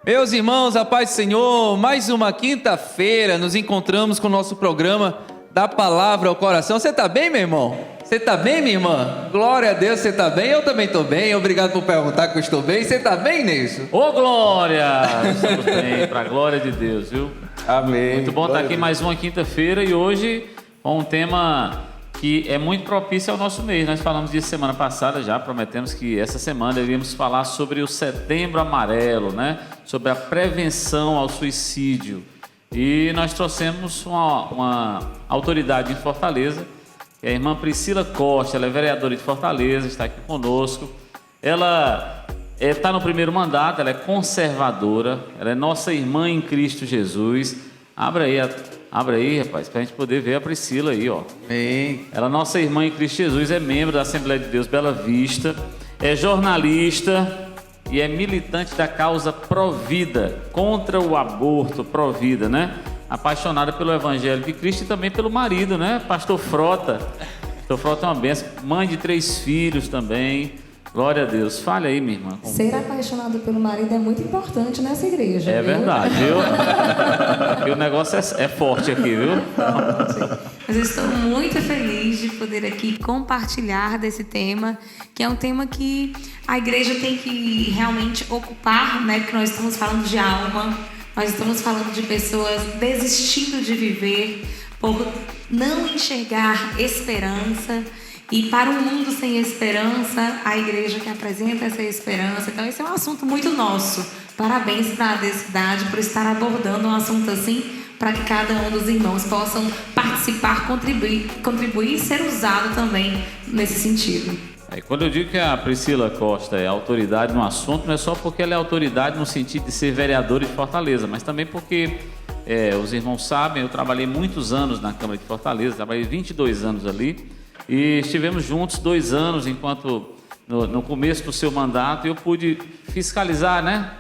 Meus irmãos, a paz do Senhor, mais uma quinta-feira nos encontramos com o nosso programa da Palavra ao Coração. Você está bem, meu irmão? Você está bem, minha irmã? Glória a Deus, você está bem? Eu também estou bem, obrigado por perguntar que eu estou bem. Você está bem, Nilson? Ô, glória! Estamos bem, para a glória de Deus, viu? Amém. Muito bom estar aqui mais uma quinta-feira e hoje com um tema que é muito propício ao nosso mês. Nós falamos disso semana passada já, prometemos que essa semana iríamos falar sobre o Setembro Amarelo, né? Sobre a prevenção ao suicídio. E nós trouxemos uma autoridade em Fortaleza, que é a irmã Priscila Costa. Ela é vereadora de Fortaleza, está aqui conosco. Ela está no primeiro mandato, ela é conservadora, ela é nossa irmã em Cristo Jesus. Abre aí, rapaz, para a gente poder ver a Priscila aí, ó. Amém. Ela é nossa irmã em Cristo Jesus, é membro da Assembleia de Deus Bela Vista, é jornalista e é militante da causa Provida, contra o aborto, Provida, né? Apaixonada pelo Evangelho de Cristo e também pelo marido, né? Pastor Frota. Pastor Frota é uma benção, mãe de 3 filhos também. Glória a Deus. Fale aí, minha irmã. Ser apaixonado pelo marido é muito importante nessa igreja. É viu? verdade, viu? Porque o negócio é forte aqui, viu? Mas eu estou muito feliz de poder aqui compartilhar desse tema, que é um tema que a igreja tem que realmente ocupar, né? Porque nós estamos falando de alma, nós estamos falando de pessoas desistindo de viver por não enxergar esperança. E para um mundo sem esperança, a igreja que apresenta essa esperança. Então esse é um assunto muito nosso. Parabéns para a Decidade por estar abordando um assunto assim, para que cada um dos irmãos possam participar, contribuir e ser usado também nesse sentido. Quando eu digo que a Priscila Costa é autoridade no assunto, não é só porque ela é autoridade no sentido de ser vereadora de Fortaleza, mas também porque, os irmãos sabem, eu trabalhei muitos anos na Câmara de Fortaleza, trabalhei 22 anos ali, e estivemos juntos 2 anos, enquanto no começo do seu mandato eu pude fiscalizar, né?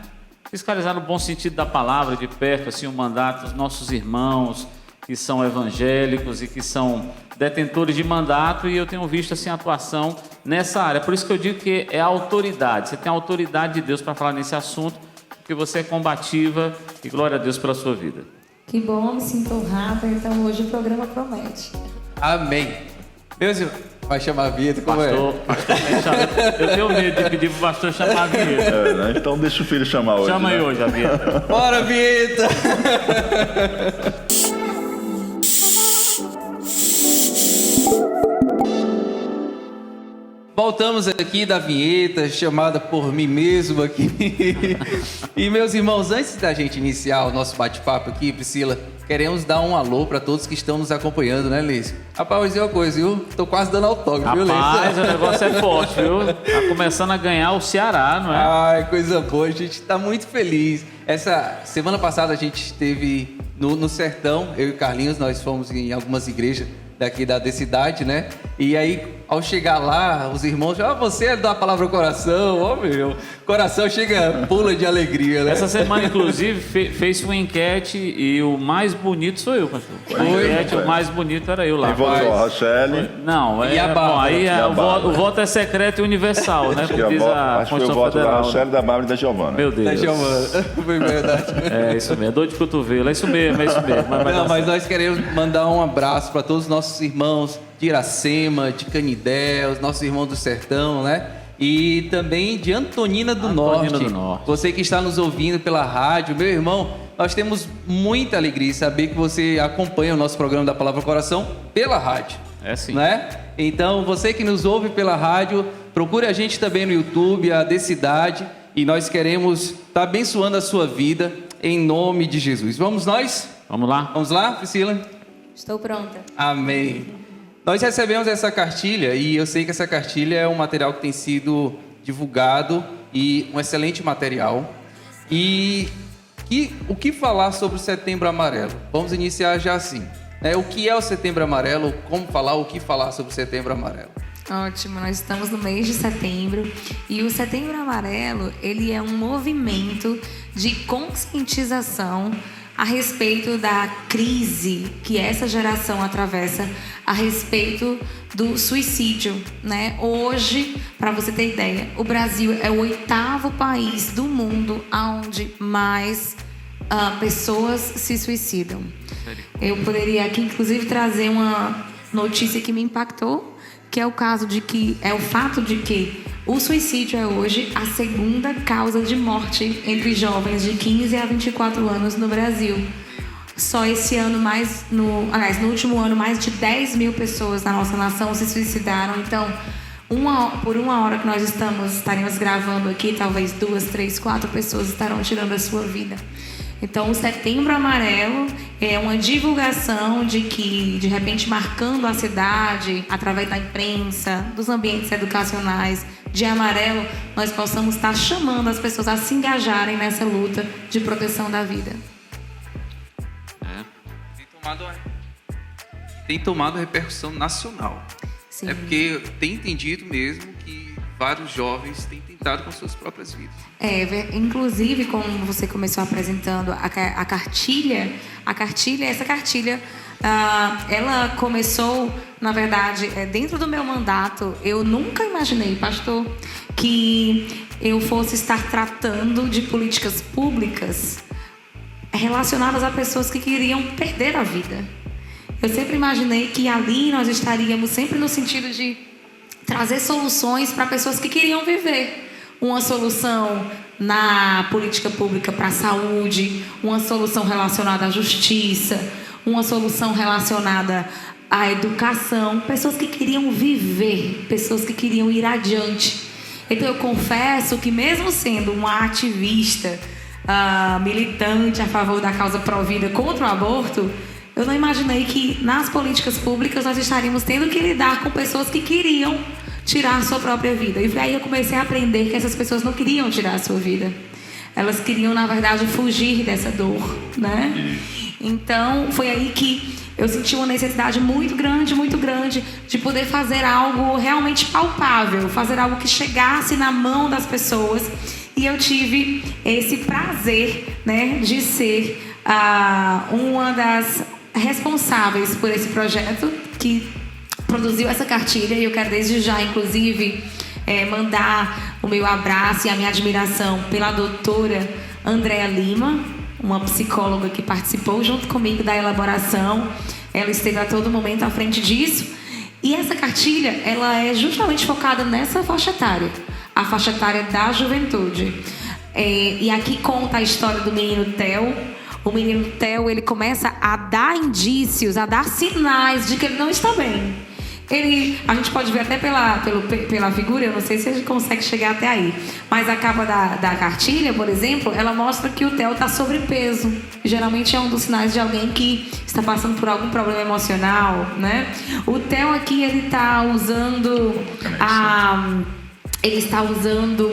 Fiscalizar no bom sentido da palavra, de perto, assim, o mandato dos nossos irmãos que são evangélicos e que são detentores de mandato, e eu tenho visto assim a atuação nessa área. Por isso que eu digo que é a autoridade. Você tem a autoridade de Deus para falar nesse assunto, porque você é combativa, e glória a Deus pela sua vida. Que bom, me sinto honrada, então hoje o programa promete. Amém. Deus, vai chamar a vinheta, como Pastor, eu tenho medo de pedir para o pastor chamar a vinheta. Né? Então deixa o filho chamar hoje. Chama aí né? hoje a vinheta. Bora, vinheta! Voltamos aqui da vinheta, chamada por mim mesmo aqui. E meus irmãos, antes da gente iniciar o nosso bate-papo aqui, Priscila, queremos dar um alô para todos que estão nos acompanhando, né, Liz? Rapaz, vou dizer uma coisa, viu? Tô quase dando autógrafo, viu, Liz? Rapaz, o negócio é forte, viu? Tá começando a ganhar o Ceará, não é? Ai, coisa boa, a gente tá muito feliz. Essa semana passada a gente esteve no Sertão, eu e o Carlinhos, nós fomos em algumas igrejas daqui da cidade, né? E aí, ao chegar lá, os irmãos já, você é da Palavra ao Coração, ó meu, coração chega, pula de alegria, né? Essa semana, inclusive, fez uma enquete e o mais bonito sou eu, pastor. Na enquete, o mais bonito era eu lá. Quem votou? A Rochelle? Não, E a Bárbara? bom, aí E a o voto é secreto e universal, né? Acho Como diz a que foi o Constituição voto da Federal. Rochelle, da Bárbara e da Giovana. Meu Deus. Tá chamando, foi verdade. É isso mesmo, dor de cotovelo, é isso mesmo. Mas vai Não, dar mas certo. nós queremos mandar um abraço para todos os nossos irmãos de Iracema, de Canidé, os nossos irmãos do Sertão, né? E também de Antonina do Norte. Você que está nos ouvindo pela rádio, meu irmão, nós temos muita alegria em saber que você acompanha o nosso programa da Palavra ao Coração pela rádio. É sim. Né? Então, você que nos ouve pela rádio, procure a gente também no YouTube, a Decidade, e nós queremos estar abençoando a sua vida em nome de Jesus. Vamos nós? Vamos lá? Vamos lá, Priscila? Estou pronta. Amém. Nós recebemos essa cartilha e eu sei que essa cartilha é um material que tem sido divulgado e um excelente material. E o que falar sobre o Setembro Amarelo? Vamos iniciar já assim. O que é o Setembro Amarelo? Como falar? O que falar sobre o Setembro Amarelo? Ótimo, nós estamos no mês de setembro e o Setembro Amarelo, ele é um movimento de conscientização a respeito da crise que essa geração atravessa a respeito do suicídio, né? Hoje, para você ter ideia, o Brasil é o 8º país do mundo onde mais pessoas se suicidam. Eu poderia aqui, inclusive, trazer uma notícia que me impactou, que é o fato de que o suicídio é hoje a 2ª causa de morte entre jovens de 15 a 24 anos no Brasil. Só esse ano, no último ano, mais de 10 mil pessoas na nossa nação se suicidaram. Então, por uma hora que nós estaremos gravando aqui, talvez 2, 3, 4 pessoas estarão tirando a sua vida. Então, o Setembro Amarelo é uma divulgação de que, de repente, marcando a cidade, através da imprensa, dos ambientes educacionais, de amarelo, nós possamos estar chamando as pessoas a se engajarem nessa luta de proteção da vida. Tem tomado repercussão nacional. Sim. É porque tem entendido mesmo que vários jovens têm tentado com suas próprias vidas. Inclusive, como você começou apresentando a cartilha, essa cartilha, ela começou, na verdade, dentro do meu mandato. Eu nunca imaginei, pastor, que eu fosse estar tratando de políticas públicas relacionadas a pessoas que queriam perder a vida. Eu sempre imaginei que ali nós estaríamos sempre no sentido de trazer soluções para pessoas que queriam viver. Uma solução na política pública para a saúde, uma solução relacionada à justiça, uma solução relacionada à educação. Pessoas que queriam viver, pessoas que queriam ir adiante. Então eu confesso que, mesmo sendo uma ativista, militante a favor da causa pró-vida contra o aborto, eu não imaginei que nas políticas públicas nós estaríamos tendo que lidar com pessoas que queriam tirar a sua própria vida. E aí eu comecei a aprender que essas pessoas não queriam tirar a sua vida. Elas queriam, na verdade, fugir dessa dor, né? Então, foi aí que eu senti uma necessidade muito grande de poder fazer algo realmente palpável, fazer algo que chegasse na mão das pessoas. E eu tive esse prazer, né, de ser uma das responsáveis por esse projeto que produziu essa cartilha. E eu quero desde já, inclusive, mandar o meu abraço e a minha admiração pela doutora Andréa Lima, uma psicóloga que participou junto comigo da elaboração. Ela esteve a todo momento à frente disso. E essa cartilha, ela é justamente focada nessa faixa etária, a faixa etária da juventude. E aqui conta a história do menino Theo. O menino Theo, ele começa a dar indícios, a dar sinais de que ele não está bem. A gente pode ver até pela figura, eu não sei se a gente consegue chegar até aí, mas a capa da cartilha, por exemplo, ela mostra que o Theo está sobrepeso. Geralmente é um dos sinais de alguém que está passando por algum problema emocional, né? O Theo aqui, ele está usando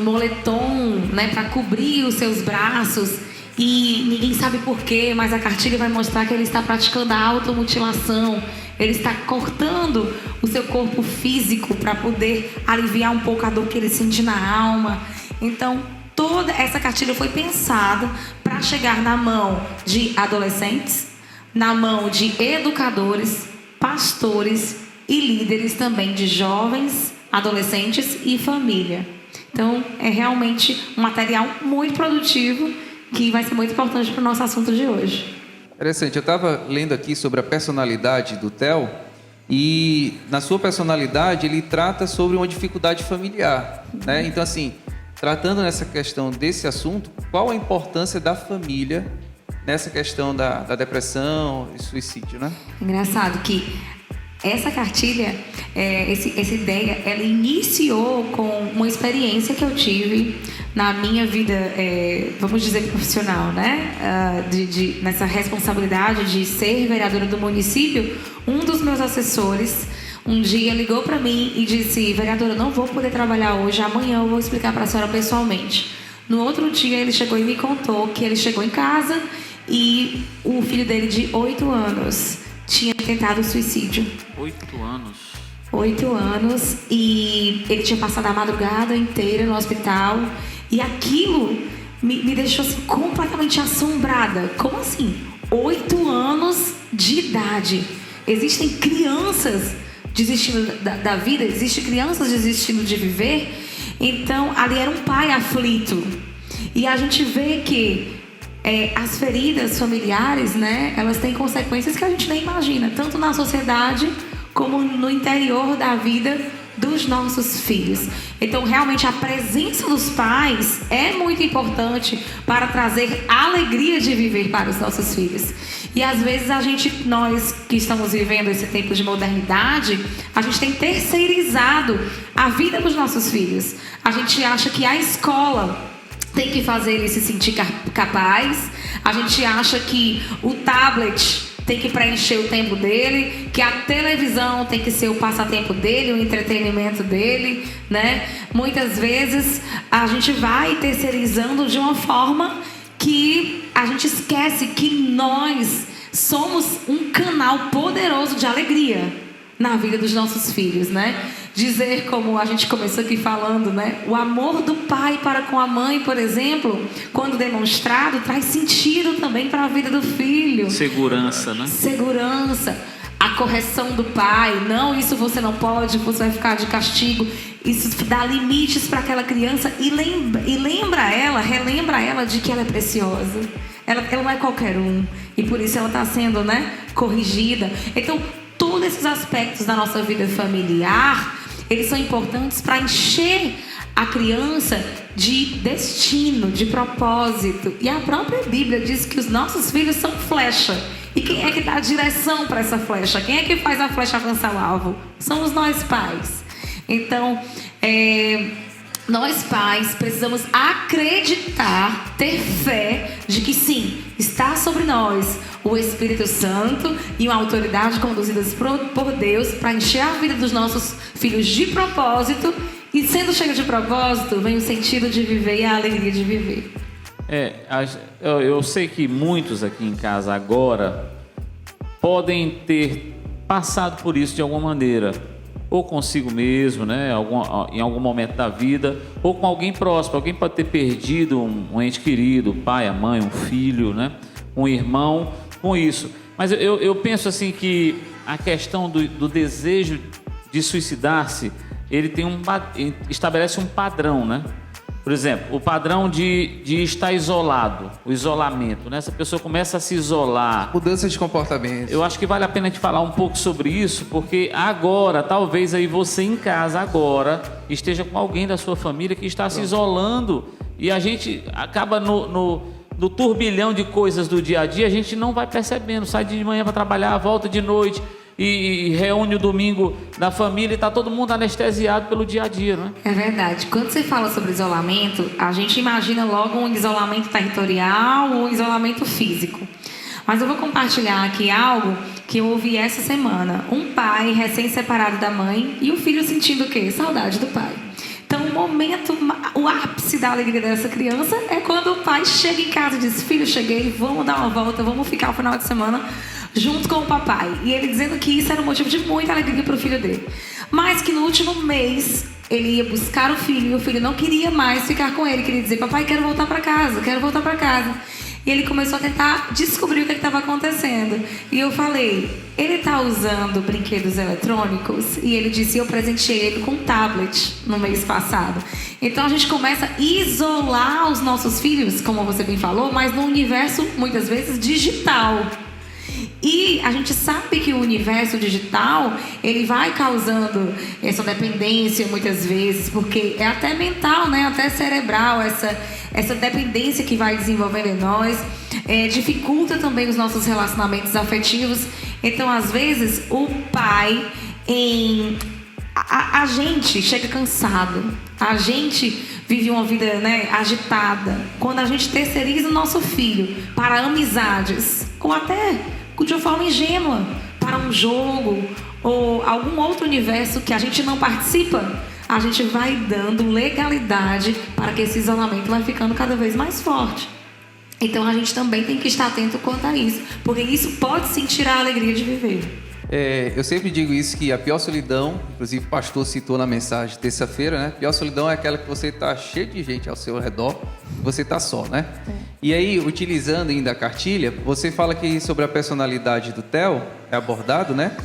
moletom, né, para cobrir os seus braços. E ninguém sabe por quê, mas a cartilha vai mostrar que ele está praticando a automutilação. Ele está cortando o seu corpo físico para poder aliviar um pouco a dor que ele sente na alma. Então, toda essa cartilha foi pensada para chegar na mão de adolescentes, na mão de educadores, pastores e líderes também de jovens, adolescentes e família. Então, é realmente um material muito produtivo que vai ser muito importante para o nosso assunto de hoje. Interessante, eu estava lendo aqui sobre a personalidade do Theo, e na sua personalidade ele trata sobre uma dificuldade familiar, né? Então, assim, tratando nessa questão desse assunto, qual a importância da família nessa questão da depressão e suicídio, né? Engraçado que essa cartilha, essa ideia, ela iniciou com uma experiência que eu tive na minha vida, vamos dizer, profissional, né? Nessa responsabilidade de ser vereadora do município. Um dos meus assessores um dia ligou para mim e disse: vereadora, eu não vou poder trabalhar hoje, amanhã eu vou explicar para a senhora pessoalmente. No outro dia ele chegou e me contou que ele chegou em casa e o filho dele de 8 anos tinha tentado suicídio. 8 anos? 8 anos, e ele tinha passado a madrugada inteira no hospital. E aquilo me deixou assim, completamente assombrada. Como assim? 8 anos de idade. Existem crianças desistindo da vida, existem crianças desistindo de viver. Então, ali era um pai aflito. E a gente vê que as feridas familiares, né, elas têm consequências que a gente nem imagina, tanto na sociedade como no interior da vida dos nossos filhos. Então, realmente, a presença dos pais é muito importante para trazer alegria de viver para os nossos filhos. E às vezes nós que estamos vivendo esse tempo de modernidade, a gente tem terceirizado a vida dos nossos filhos. A gente acha que a escola tem que fazer ele se sentir capaz. A gente acha que o tablet tem que preencher o tempo dele, que a televisão tem que ser o passatempo dele, o entretenimento dele, né? Muitas vezes a gente vai terceirizando de uma forma que a gente esquece que nós somos um canal poderoso de alegria na vida dos nossos filhos, né? Dizer, como a gente começou aqui falando, né? O amor do pai para com a mãe, por exemplo, quando demonstrado, traz sentido também para a vida do filho. Segurança, né? Segurança. A correção do pai. Não, isso você não pode, você vai ficar de castigo. Isso dá limites para aquela criança e relembra ela de que ela é preciosa. Ela não é qualquer um. E por isso ela está sendo, né, corrigida. Então, todos esses aspectos da nossa vida familiar, eles são importantes para encher a criança de destino, de propósito. E a própria Bíblia diz que os nossos filhos são flecha. E quem é que dá a direção para essa flecha? Quem é que faz a flecha avançar o alvo? Somos nós pais. Então, nós pais precisamos acreditar, ter fé de que sim, está sobre nós o Espírito Santo e uma autoridade conduzidas por Deus para encher a vida dos nossos filhos de propósito. E sendo cheio de propósito, vem o sentido de viver e a alegria de viver. Eu sei que muitos aqui em casa agora podem ter passado por isso de alguma maneira, ou consigo mesmo, né, em algum momento da vida, ou com alguém próximo. Alguém pode ter perdido um ente querido, um pai, a mãe, um filho, né, um irmão, com isso. Mas eu penso assim que a questão do desejo de suicidar-se, ele estabelece um padrão, né? Por exemplo, o padrão de estar isolado, o isolamento, né? Essa pessoa começa a se isolar. Mudança de comportamento. Eu acho que vale a pena te falar um pouco sobre isso, porque agora, talvez aí você em casa agora esteja com alguém da sua família que está se isolando, e a gente acaba no turbilhão de coisas do dia a dia, a gente não vai percebendo, sai de manhã para trabalhar, volta de noite e reúne o domingo da família e está todo mundo anestesiado pelo dia a dia, né? É verdade. Quando você fala sobre isolamento, a gente imagina logo um isolamento territorial ou um isolamento físico. Mas eu vou compartilhar aqui algo que eu ouvi essa semana. Um pai recém-separado da mãe e o filho sentindo o quê? Saudade do pai. Então, o ápice da alegria dessa criança é quando o pai chega em casa e diz: filho, cheguei, vamos dar uma volta, vamos ficar o final de semana junto com o papai. E ele dizendo que isso era um motivo de muita alegria para o filho dele. Mas que no último mês ele ia buscar o filho e o filho não queria mais ficar com ele. Queria dizer: papai, quero voltar para casa, quero voltar para casa. E ele começou a tentar descobrir o que estava acontecendo. E eu falei: ele está usando brinquedos eletrônicos? E ele disse: eu presenteei ele com um tablet no mês passado. Então a gente começa a isolar os nossos filhos, como você bem falou, mas no universo, muitas vezes, digital. E a gente sabe que o universo digital, ele vai causando essa dependência muitas vezes, porque é até mental, né? Até cerebral, essa dependência que vai desenvolvendo em nós, dificulta também os nossos relacionamentos afetivos. Então, às vezes, o pai, a gente chega cansado, a gente vive uma vida, né, agitada. Quando a gente terceiriza o nosso filho para amizades, ou até de uma forma ingênua, para um jogo ou algum outro universo que a gente não participa, a gente vai dando legalidade para que esse isolamento vai ficando cada vez mais forte. Então a gente também tem que estar atento quanto a isso, porque isso pode sim tirar a alegria de viver. Eu sempre digo isso, que a pior solidão, inclusive o pastor citou na mensagem terça-feira, né? A pior solidão é aquela que você está cheio de gente ao seu redor, você está só, né? E aí, utilizando ainda a cartilha, você fala que sobre a personalidade do Theo, é abordado, né?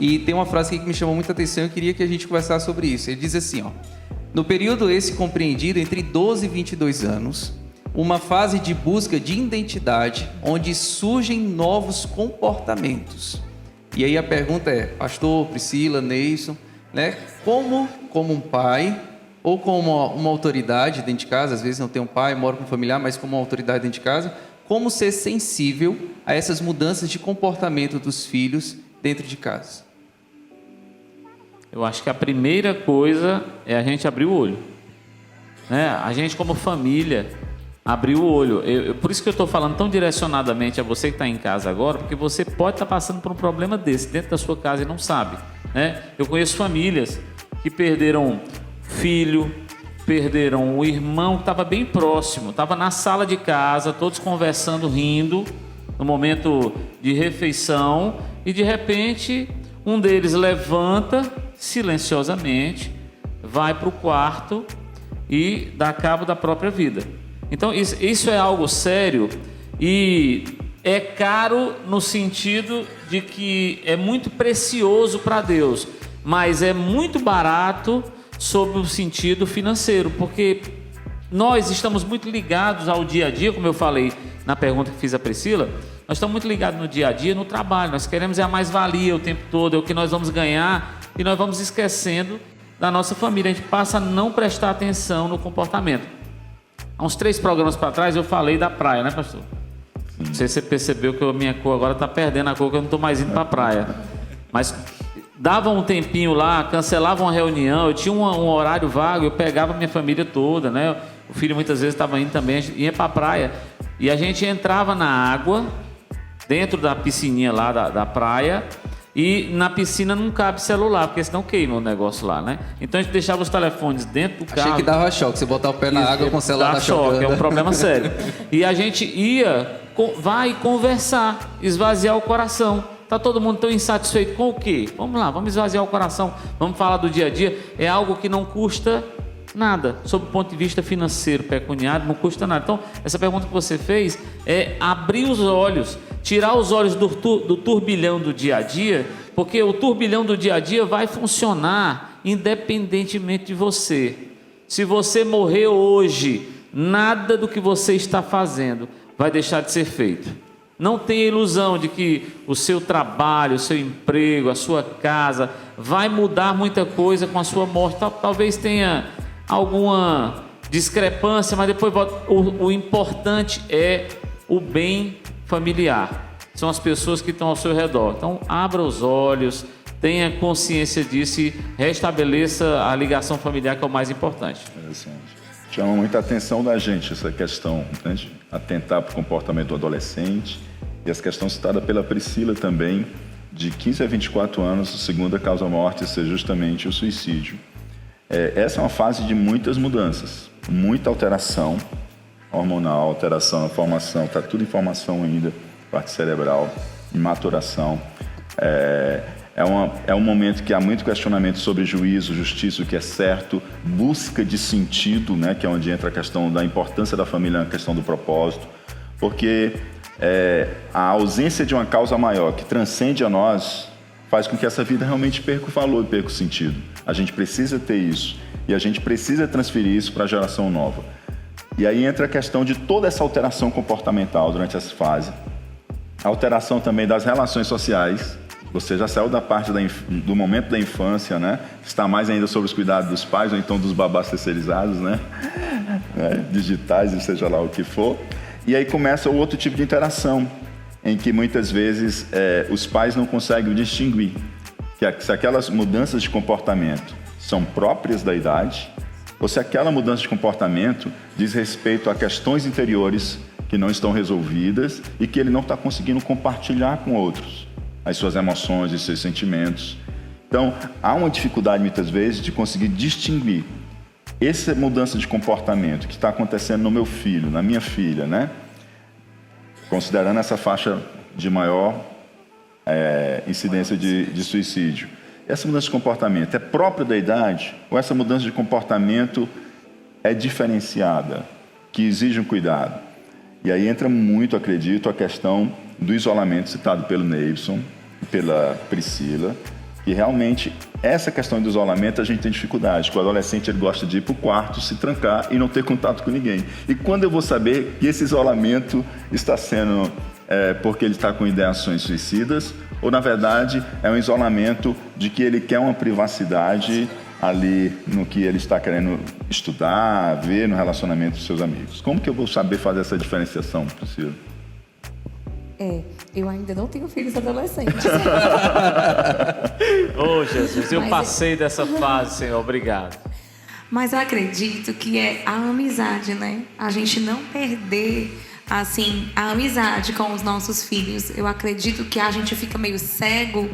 E tem uma frase aqui que me chamou muita atenção e eu queria que a gente conversasse sobre isso. Ele diz assim, ó: no período esse compreendido entre 12 e 22 anos, uma fase de busca de identidade, onde surgem novos comportamentos. E aí a pergunta é, pastor, Priscila, Neison, né? Como um pai ou como uma autoridade dentro de casa, às vezes não tem um pai, mora com um familiar, mas como uma autoridade dentro de casa, como ser sensível a essas mudanças de comportamento dos filhos dentro de casa? Eu acho que a primeira coisa é a gente abrir o olho, né? A gente como família abrir o olho. Por isso que eu estou falando tão direcionadamente a você que está em casa agora, porque você pode estar passando por um problema desse dentro da sua casa e não sabe, né? Eu conheço famílias que perderam filho, perderam um irmão que estava bem próximo, estava na sala de casa, todos conversando, rindo, no momento de refeição, e de repente um deles levanta silenciosamente, vai para o quarto e dá cabo da própria vida. Então isso é algo sério e é caro no sentido de que é muito precioso para Deus, mas é muito barato sob o sentido financeiro, porque nós estamos muito ligados ao dia a dia, como eu falei na pergunta que fiz a Priscila, nós estamos muito ligados no dia a dia, no trabalho, nós queremos a mais-valia o tempo todo, é o que nós vamos ganhar e nós vamos esquecendo da nossa família, a gente passa a não prestar atenção no comportamento. Há uns 3 programas para trás eu falei da praia, né, pastor? Não sei se você percebeu que a minha cor agora está perdendo a cor, que eu não estou mais indo para a praia. Mas dava um tempinho lá, cancelava uma reunião, eu tinha um horário vago, eu pegava a minha família toda, né? O filho muitas vezes estava indo também, a gente ia para a praia. E a gente entrava na água, dentro da piscininha lá da praia, e na piscina não cabe celular, porque senão queima o negócio lá, né? Então a gente deixava os telefones dentro do carro. Achei que dava choque, você botar o pé na água com o celular dá choque, chocando. é um problema sério. E a gente vai conversar, esvaziar o coração. Tá todo mundo tão insatisfeito com o quê? Vamos lá, vamos esvaziar o coração, vamos falar do dia a dia. É algo que não custa nada, sob o ponto de vista financeiro, pecuniário, não custa nada. Então, essa pergunta que você fez é abrir os olhos, tirar os olhos do turbilhão do dia a dia, porque o turbilhão do dia a dia vai funcionar independentemente de você. Se você morrer hoje, nada do que você está fazendo vai deixar de ser feito. Não tenha ilusão de que o seu trabalho, o seu emprego, a sua casa vai mudar muita coisa com a sua morte. Talvez tenha alguma discrepância, mas depois o importante é o bem familiar. São as pessoas que estão ao seu redor. Então, abra os olhos, tenha consciência disso e restabeleça a ligação familiar, que é o mais importante. Chama muita atenção da gente essa questão, né, de atentar para o comportamento do adolescente. E essa questão citada pela Priscila também, de 15 a 24 anos, a segunda causa-morte ser justamente o suicídio. Essa é uma fase de muitas mudanças, muita alteração hormonal, alteração na formação, está tudo em formação ainda, parte cerebral, em maturação. É um momento que há muito questionamento sobre juízo, justiça, o que é certo, busca de sentido, né, que é onde entra a questão da importância da família na questão do propósito, porque a ausência de uma causa maior que transcende a nós faz com que essa vida realmente perca o valor e perca o sentido. A gente precisa ter isso e a gente precisa transferir isso para a geração nova. E aí entra a questão de toda essa alteração comportamental durante essa fase, a alteração também das relações sociais. Você já saiu da parte do momento da infância, né? Está mais ainda sobre os cuidados dos pais ou então dos babás terceirizados, né? Digitais, seja lá o que for. E aí começa o outro tipo de interação, em que muitas vezes os pais não conseguem distinguir se aquelas mudanças de comportamento são próprias da idade ou se aquela mudança de comportamento diz respeito a questões interiores que não estão resolvidas e que ele não está conseguindo compartilhar com outros as suas emoções e seus sentimentos. Então, há uma dificuldade muitas vezes de conseguir distinguir essa mudança de comportamento que está acontecendo no meu filho, na minha filha, né? Considerando essa faixa de maior incidência de suicídio. Essa mudança de comportamento é própria da idade ou essa mudança de comportamento é diferenciada, que exige um cuidado? E aí entra muito, acredito, a questão do isolamento citado pelo Neilson e pela Priscila, que realmente essa questão do isolamento a gente tem dificuldade, porque o adolescente ele gosta de ir para o quarto, se trancar e não ter contato com ninguém. E quando eu vou saber que esse isolamento está sendo porque ele está com ideações suicidas, ou na verdade é um isolamento de que ele quer uma privacidade ali no que ele está querendo estudar, ver no relacionamento dos seus amigos. Como que eu vou saber fazer essa diferenciação, Priscila? Eu ainda não tenho filhos adolescentes. Oh, Jesus, eu passei dessa fase, Senhor, obrigado. Mas eu acredito que é a amizade, né? A gente não perder, assim, a amizade com os nossos filhos. Eu acredito que a gente fica meio cego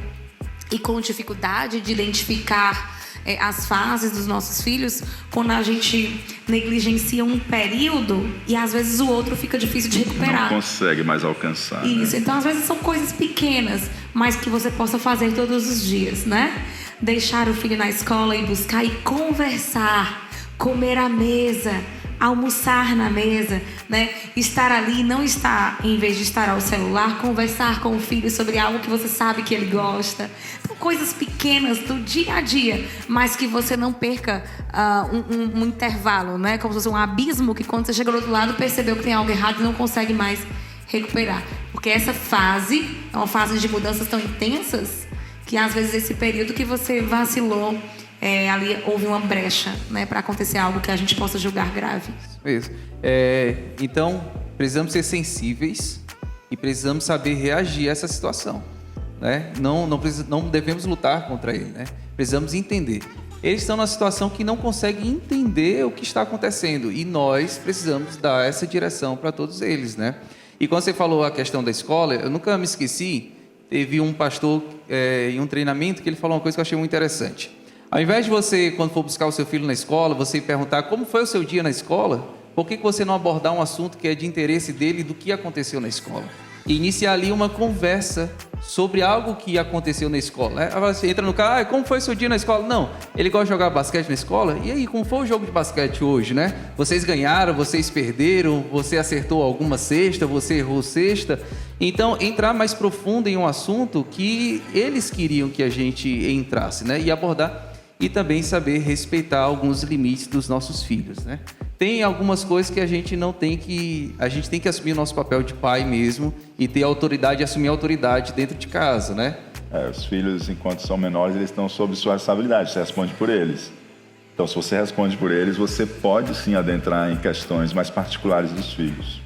e com dificuldade de identificar as fases dos nossos filhos quando a gente negligencia um período e às vezes o outro fica difícil de recuperar. Não consegue mais alcançar. Isso, né? então às vezes são coisas pequenas, mas que você possa fazer todos os dias, né? Deixar o filho na escola e buscar e conversar, comer à mesa, almoçar na mesa, né? Estar ali, não estar, em vez de estar ao celular, conversar com o filho sobre algo que você sabe que ele gosta. Então, coisas pequenas do dia a dia, mas que você não perca um intervalo, né? Como se fosse um abismo que quando você chega do outro lado percebeu que tem algo errado e não consegue mais recuperar. Porque essa fase é uma fase de mudanças tão intensas que às vezes esse período que você vacilou, ali houve uma brecha, né, para acontecer algo que a gente possa julgar grave. Isso. Então, precisamos ser sensíveis e precisamos saber reagir a essa situação, né? Não devemos lutar contra ele, né? Precisamos entender. Eles estão numa situação que não conseguem entender o que está acontecendo e nós precisamos dar essa direção para todos eles, né? E quando você falou a questão da escola, eu nunca me esqueci, teve um pastor em um treinamento que ele falou uma coisa que eu achei muito interessante. Ao invés de você, quando for buscar o seu filho na escola, você perguntar como foi o seu dia na escola, por que você não abordar um assunto que é de interesse dele do que aconteceu na escola? E iniciar ali uma conversa sobre algo que aconteceu na escola, né? Você entra no carro, como foi o seu dia na escola? Não, ele gosta de jogar basquete na escola? E aí, como foi o jogo de basquete hoje, né? Vocês ganharam, vocês perderam, você acertou alguma cesta, você errou cesta. Então, entrar mais profundo em um assunto que eles queriam que a gente entrasse, né? E abordar. E também saber respeitar alguns limites dos nossos filhos, né? Tem algumas coisas que a gente tem que assumir o nosso papel de pai mesmo e ter autoridade, assumir a autoridade dentro de casa, né? Os filhos, enquanto são menores, eles estão sob sua responsabilidade, você responde por eles. Então, se você responde por eles, você pode sim adentrar em questões mais particulares dos filhos.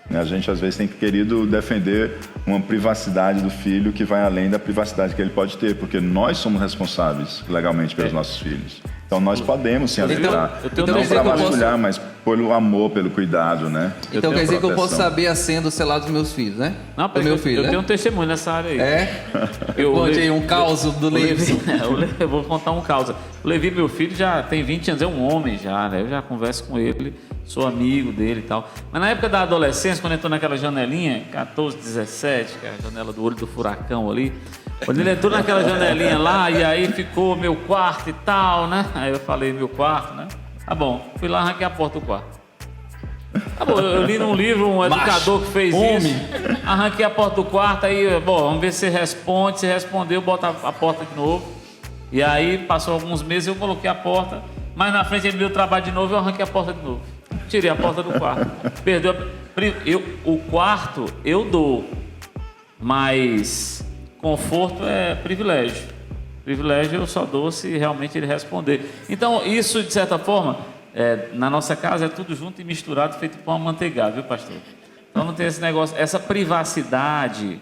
A gente, às vezes, tem querido defender uma privacidade do filho que vai além da privacidade que ele pode ter, porque nós somos responsáveis legalmente pelos nossos filhos. Então, nós podemos sim adentrar. Não para vasculhar, mas pelo amor, pelo cuidado, né? Então, quer dizer que eu posso saber a senha do celular dos meus filhos, né? Não, do meu filho, eu tenho um testemunho nessa área aí. Conte aí um caos do Levi. Eu vou contar um caos. O Levi, meu filho, já tem 20 anos, é um homem já, né? Eu já converso com ele, sou amigo dele e tal. Mas na época da adolescência, quando entrou naquela janelinha, 14, 17, que é a janela do olho do furacão ali, quando ele entrou naquela janelinha lá, e aí ficou meu quarto e tal, né? Aí eu falei, meu quarto, né? Tá bom, fui lá, arranquei a porta do quarto. Tá bom, eu li num livro um educador que fez isso. Arranquei a porta do quarto, aí, bom, vamos ver se responde. Se respondeu, bota a porta de novo. E aí, passou alguns meses, eu coloquei a porta. Mas na frente ele me deu trabalho de novo, eu arranquei a porta de novo. Tirei a porta do quarto. Perdeu. O quarto eu dou, mas conforto é privilégio. Privilégio eu só dou se realmente ele responder. Então, isso, de certa forma, na nossa casa é tudo junto e misturado, feito pão amanteigado, viu, pastor? Então não tem esse negócio, essa privacidade,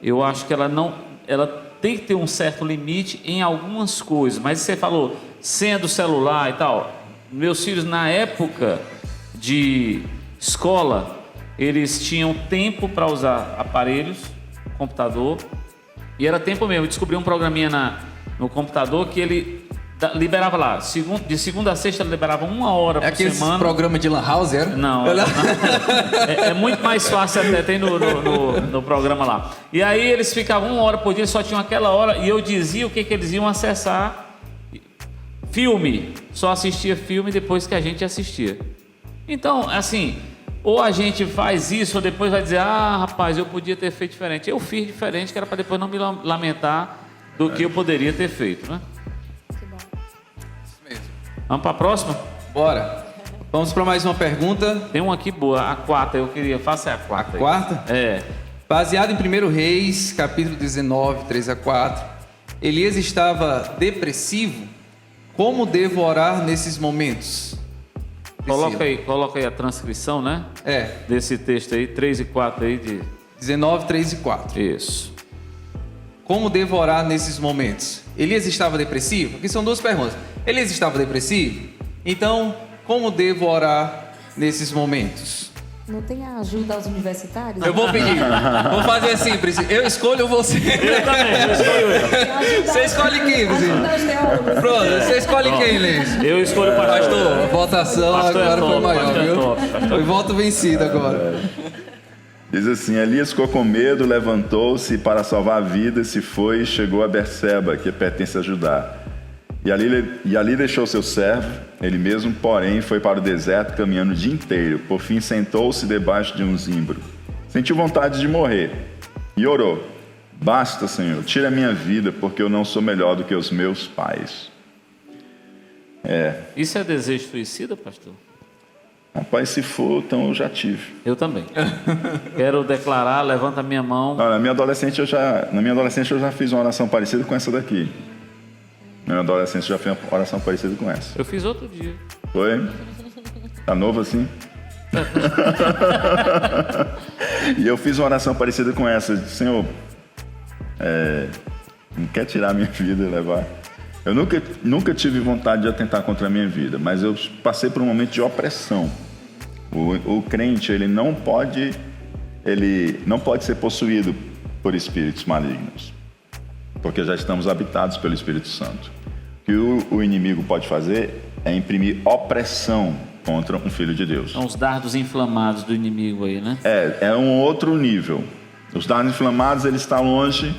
eu acho que ela tem que ter um certo limite em algumas coisas. Mas você falou, senha do celular e tal. Meus filhos, na época de escola, eles tinham tempo para usar aparelhos, computador, e era tempo mesmo. Eu descobri um programinha no computador que ele liberava lá, de segunda a sexta liberava 1 hora por Aquele semana. programa de Lan House, era? Não, é muito mais fácil até, tem no programa lá. E aí eles ficavam 1 hora por dia, só tinham aquela hora, e eu dizia o que eles iam acessar. Filme, só assistia filme depois que a gente assistia. Então, assim, ou a gente faz isso, ou depois vai dizer, rapaz, eu podia ter feito diferente. Eu fiz diferente, que era para depois não me lamentar do que eu poderia ter feito, né? Vamos para a próxima? Bora. Vamos para mais uma pergunta. Tem uma aqui boa, a quarta, eu queria, faça a quarta. Quarta? É. Baseado em 1 Reis, capítulo 19, 3 a 4. Elias estava depressivo. Como devo orar nesses momentos? Coloca aí a transcrição, né? Desse texto aí, 3 e 4 aí de... 19, 3 e 4. Isso. Como devo orar nesses momentos? Elias estava depressivo? Aqui são 2 perguntas. Elias estava depressivo? Então, como devo orar nesses momentos? Não tem a ajuda aos universitários? Eu vou pedir. Vou fazer assim, Priscila. Eu escolho você. Eu também, eu escolho ele. Você escolhe quem, Priscila? Ajuda os teólogos. Pronto, você escolhe quem, Liz? Eu escolho o pastor. Pastor, a votação Pastor agora top, foi maior, pastor viu? top, pastor. Foi voto vencido agora. Diz assim, Elias ficou com medo, levantou-se para salvar a vida, se foi e chegou a Berseba, que pertence a Judá. E ali deixou seu servo, ele mesmo, porém, foi para o deserto caminhando o dia inteiro. Por fim, sentou-se debaixo de um zimbro. Sentiu vontade de morrer e orou. Basta, Senhor, tira a minha vida, porque eu não sou melhor do que os meus pais. Isso é desejo suicida, pastor? Rapaz, se for, então eu já tive. Eu também. Quero declarar, levanta a minha mão. Não, na minha adolescência eu já fiz uma oração parecida com essa daqui. Na minha adolescência eu já fiz uma oração parecida com essa. Eu fiz outro dia. Foi? Tá novo assim? E eu fiz uma oração parecida com essa. Senhor, não quer tirar a minha vida e levar? Eu nunca tive vontade de atentar contra a minha vida, mas eu passei por um momento de opressão. O crente, ele não pode ser possuído por espíritos malignos, porque já estamos habitados pelo Espírito Santo. O que o inimigo pode fazer é imprimir opressão contra um filho de Deus. São os dardos inflamados do inimigo aí, né? É um outro nível. Os dardos inflamados, ele está longe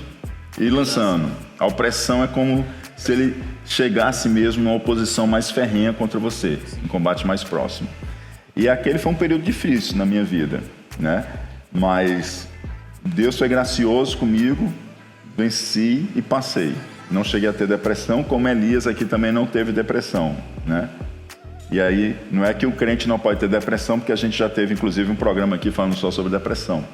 e lançando. A opressão é como se ele chegasse mesmo numa oposição mais ferrenha contra você, um combate mais próximo. E aquele foi um período difícil na minha vida, né? Mas Deus foi gracioso comigo, venci e passei. Não cheguei a ter depressão, como Elias aqui também não teve depressão, né? E aí, não é que o crente não pode ter depressão, porque a gente já teve, inclusive, um programa aqui falando só sobre depressão.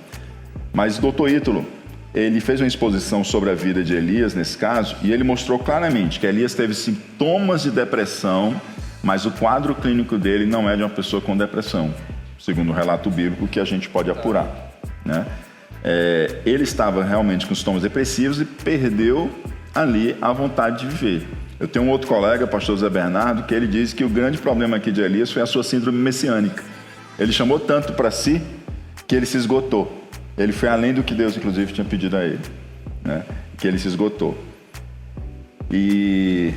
Mas o Dr. Ítalo, ele fez uma exposição sobre a vida de Elias, nesse caso, e ele mostrou claramente que Elias teve sintomas de depressão, mas o quadro clínico dele não é de uma pessoa com depressão, segundo o relato bíblico que a gente pode apurar, né? Ele estava realmente com sintomas depressivos e perdeu ali a vontade de viver. Eu tenho um outro colega, pastor Zé Bernardo, que ele diz que o grande problema aqui de Elias foi a sua síndrome messiânica. Ele chamou tanto para si que ele se esgotou. Ele foi além do que Deus, inclusive, tinha pedido a ele, né? Que ele se esgotou. E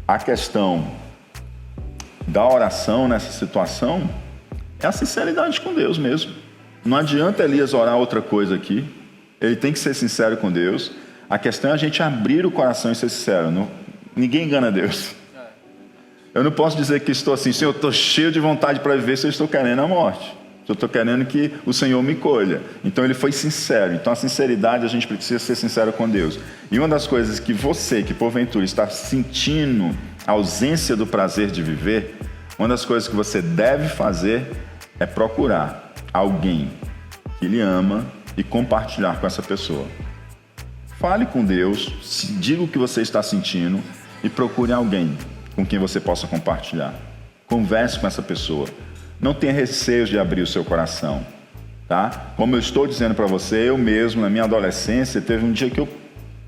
a questão da oração nessa situação é a sinceridade com Deus mesmo. Não adianta Elias orar outra coisa aqui. Ele tem que ser sincero com Deus. A questão é a gente abrir o coração e ser sincero. Ninguém engana Deus. Eu não posso dizer que estou assim, Senhor, eu estou cheio de vontade para viver se eu estou querendo a morte. Se eu estou querendo que o Senhor me colha. Então ele foi sincero. Então a sinceridade, a gente precisa ser sincero com Deus. E uma das coisas que você, que porventura está sentindo a ausência do prazer de viver, uma das coisas que você deve fazer é procurar alguém que lhe ama e compartilhar com essa pessoa. Fale com Deus, diga o que você está sentindo e procure alguém com quem você possa compartilhar. Converse com essa pessoa. Não tenha receios de abrir o seu coração, tá? Como eu estou dizendo para você, eu mesmo, na minha adolescência, teve um dia que eu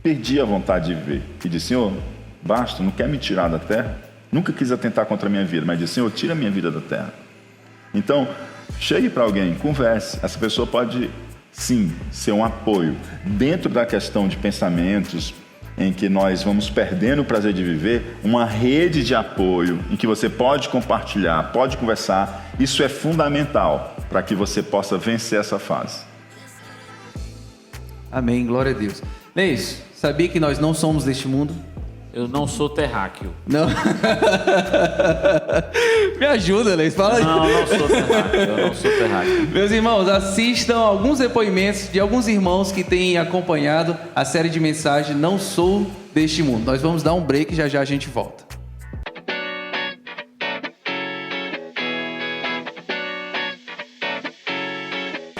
perdi a vontade de viver. E disse, Senhor, basta, não quer me tirar da terra? Nunca quis atentar contra a minha vida, mas disse, Senhor, tira a minha vida da terra. Então, chegue para alguém, converse. Essa pessoa pode, sim, ser um apoio. Dentro da questão de pensamentos em que nós vamos perdendo o prazer de viver, uma rede de apoio em que você pode compartilhar, pode conversar, isso é fundamental para que você possa vencer essa fase. Amém, glória a Deus. Leis, sabia que nós não somos deste mundo? Eu não sou terráqueo. Não. Me ajuda, Leis, fala aí. Não, eu não sou terráqueo. Eu não sou terráqueo. Meus irmãos, assistam alguns depoimentos de alguns irmãos que têm acompanhado a série de mensagens Não Sou Deste Mundo. Nós vamos dar um break e já a gente volta.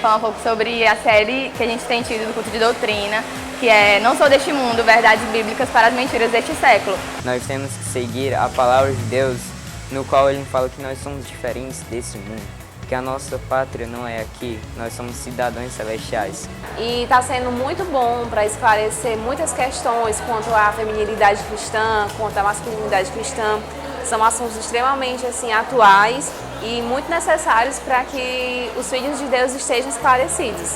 Falar um pouco sobre a série que a gente tem tido do culto de doutrina, que é Não Sou Deste Mundo, Verdades Bíblicas para as Mentiras deste Século. Nós temos que seguir a palavra de Deus, no qual ele fala que nós somos diferentes desse mundo, que a nossa pátria não é aqui, nós somos cidadãos celestiais. E está sendo muito bom para esclarecer muitas questões quanto à feminilidade cristã, quanto à masculinidade cristã. São assuntos extremamente atuais e muito necessários para que os filhos de Deus estejam esclarecidos.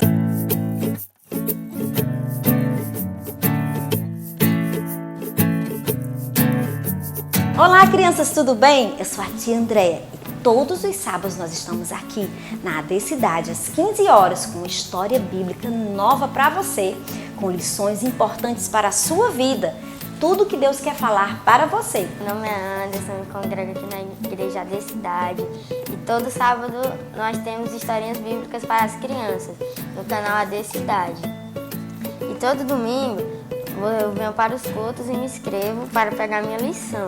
Olá, crianças, tudo bem? Eu sou a tia Andréia e todos os sábados nós estamos aqui na AD Cidade às 15 horas com uma história bíblica nova para você, com lições importantes para a sua vida. Tudo que Deus quer falar para você. Meu nome é Anderson, me congrego aqui na igreja da cidade e todo sábado nós temos historinhas bíblicas para as crianças no canal AD Cidade. E todo domingo eu venho para os cultos e me inscrevo para pegar minha lição.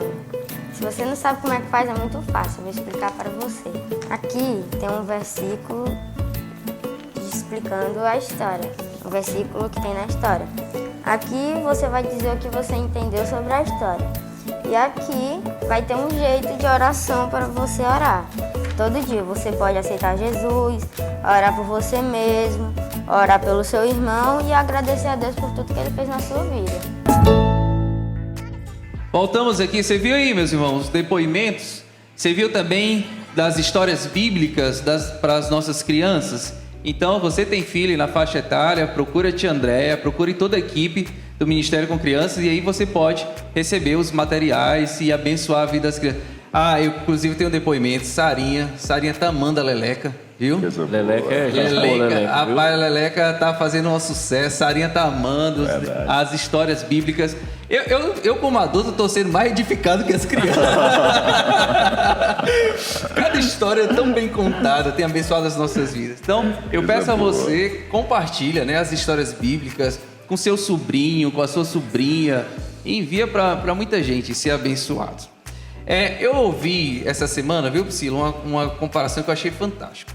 Se você não sabe como é que faz, é muito fácil, eu vou explicar para você. Aqui tem um versículo explicando a história, o versículo que tem na história. Aqui você vai dizer o que você entendeu sobre a história. E aqui vai ter um jeito de oração para você orar. Todo dia você pode aceitar Jesus, orar por você mesmo, orar pelo seu irmão e agradecer a Deus por tudo que Ele fez na sua vida. Voltamos aqui, você viu aí, meus irmãos, os depoimentos? Você viu também das histórias bíblicas para as nossas crianças? Então, você tem filho na faixa etária, procura a tia Andréia, procure toda a equipe do Ministério com Crianças e aí você pode receber os materiais e abençoar a vida das crianças. Ah, eu inclusive tenho um depoimento, Sarinha tá amando a Leleca, viu? Leleca é gente boa, Leleca. Rapaz, a Leleca tá fazendo um sucesso, Sarinha tá amando as histórias bíblicas. Eu como adulto, tô sendo mais edificado que as crianças. Cada história é tão bem contada, tem abençoado as nossas vidas. Então, eu peço a você, compartilha, né, as histórias bíblicas com seu sobrinho, com a sua sobrinha, e envia para muita gente ser abençoado. Eu ouvi essa semana, viu, Priscila, uma comparação que eu achei fantástica.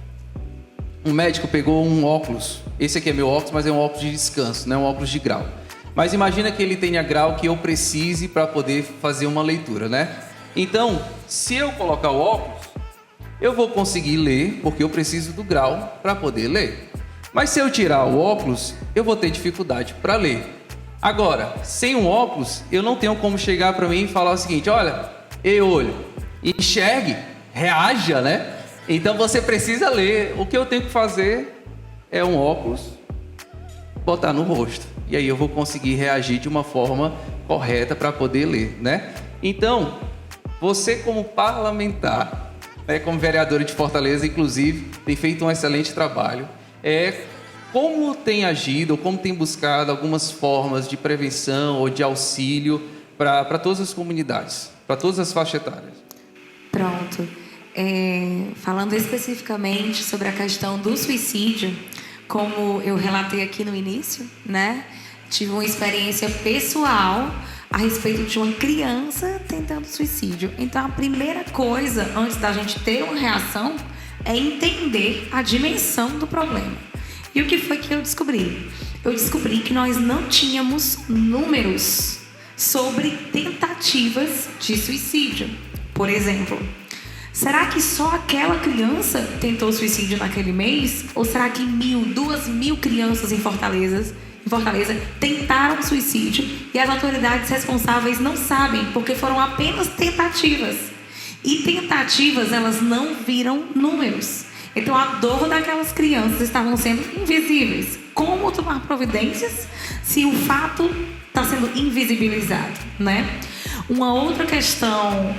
Um médico pegou um óculos, esse aqui é meu óculos, mas é um óculos de descanso, não é um óculos de grau. Mas imagina que ele tenha grau que eu precise para poder fazer uma leitura, né? Então, se eu colocar o óculos, eu vou conseguir ler, porque eu preciso do grau para poder ler. Mas se eu tirar o óculos, eu vou ter dificuldade para ler. Agora, sem um óculos, eu não tenho como chegar para mim e falar o seguinte: olha, ei, olho, enxergue, reaja, né? Então você precisa ler. O que eu tenho que fazer é um óculos, botar no rosto. E aí eu vou conseguir reagir de uma forma correta para poder ler, né? Então, você como parlamentar, né, como vereadora de Fortaleza, inclusive, tem feito um excelente trabalho. Como tem agido, ou como tem buscado algumas formas de prevenção ou de auxílio para todas as comunidades, para todas as faixas etárias? Pronto. Falando especificamente sobre a questão do suicídio, como eu relatei aqui no início, né? Tive uma experiência pessoal a respeito de uma criança tentando suicídio. Então, a primeira coisa, antes da gente ter uma reação, é entender a dimensão do problema. E o que foi que eu descobri? Eu descobri que nós não tínhamos números sobre tentativas de suicídio. Por exemplo, será que só aquela criança tentou suicídio naquele mês? Ou será que 1.000, 2.000 crianças em Fortaleza tentaram suicídio e as autoridades responsáveis não sabem, porque foram apenas tentativas. E tentativas, elas não viram números. Então a dor daquelas crianças estavam sendo invisíveis. Como tomar providências se o fato está sendo invisibilizado, né? Uma outra questão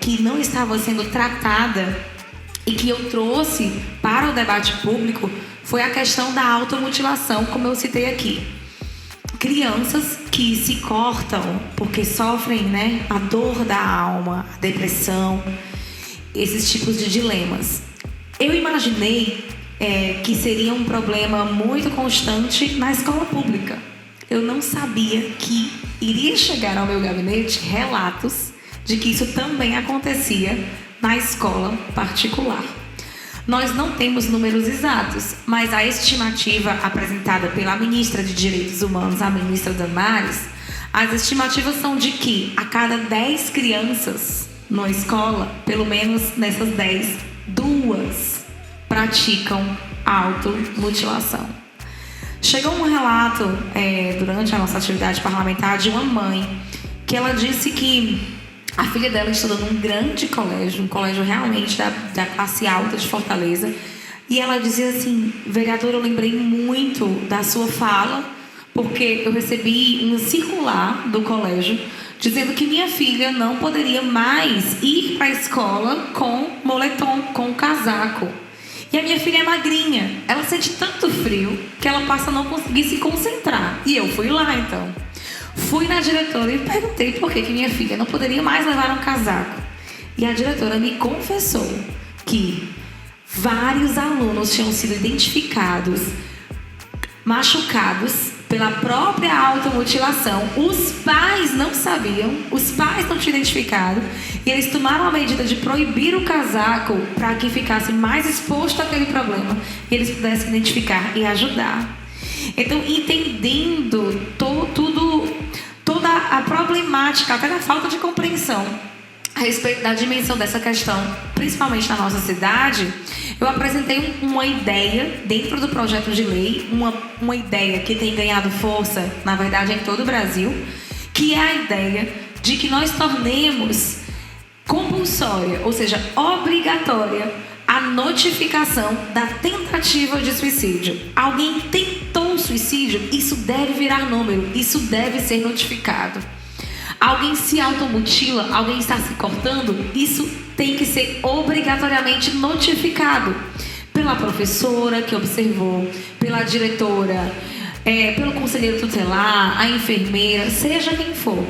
que não estava sendo tratada e que eu trouxe para o debate público foi a questão da automutilação, como eu citei aqui. Crianças que se cortam porque sofrem, né, a dor da alma, a depressão, esses tipos de dilemas. Eu imaginei que seria um problema muito constante na escola pública. Eu não sabia que iria chegar ao meu gabinete relatos de que isso também acontecia na escola particular. Nós não temos números exatos, mas a estimativa apresentada pela ministra de Direitos Humanos, a ministra Damares, as estimativas são de que a cada 10 crianças na escola, pelo menos nessas 10, 2 praticam automutilação. Chegou um relato durante a nossa atividade parlamentar de uma mãe que ela disse que a filha dela estuda num grande colégio, um colégio realmente da classe alta de Fortaleza, e ela dizia assim: vereadora, eu lembrei muito da sua fala, porque eu recebi um circular do colégio dizendo que minha filha não poderia mais ir para a escola com moletom, com casaco. E a minha filha é magrinha, ela sente tanto frio que ela passa a não conseguir se concentrar. E eu fui lá, então. Fui na diretora e perguntei por que minha filha não poderia mais levar um casaco. E a diretora me confessou que vários alunos tinham sido identificados, machucados pela própria automutilação. Os pais não sabiam, os pais não tinham identificado, e eles tomaram a medida de proibir o casaco para que ficasse mais exposto àquele problema e eles pudessem identificar e ajudar. Então, entendendo toda a problemática, até da falta de compreensão a respeito da dimensão dessa questão, principalmente na nossa cidade, eu apresentei uma ideia dentro do projeto de lei, uma ideia que tem ganhado força, na verdade, em todo o Brasil, que é a ideia de que nós tornemos compulsória, ou seja, obrigatória, a notificação da tentativa de suicídio. Alguém tentou suicídio, isso deve virar número, isso deve ser notificado. Alguém se automutila, alguém está se cortando, isso tem que ser obrigatoriamente notificado pela professora que observou, pela diretora, pelo conselheiro tutelar, a enfermeira, seja quem for.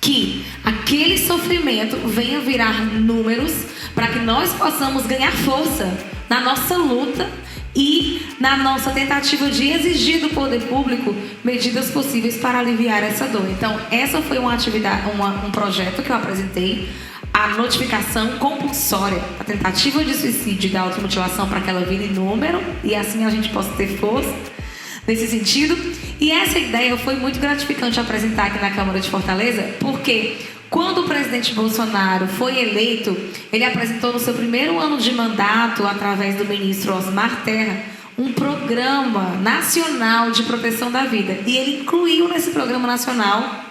Que aquele sofrimento venha virar números para que nós possamos ganhar força na nossa luta e na nossa tentativa de exigir do poder público medidas possíveis para aliviar essa dor. Então, essa foi uma atividade, um projeto que eu apresentei, a notificação compulsória, a tentativa de suicídio e da automutilação, para que ela vire número e assim a gente possa ter força nesse sentido. E essa ideia foi muito gratificante apresentar aqui na Câmara de Fortaleza, porque quando o presidente Bolsonaro foi eleito, ele apresentou no seu primeiro ano de mandato, através do ministro Osmar Terra, um programa nacional de proteção da vida. E ele incluiu nesse programa nacional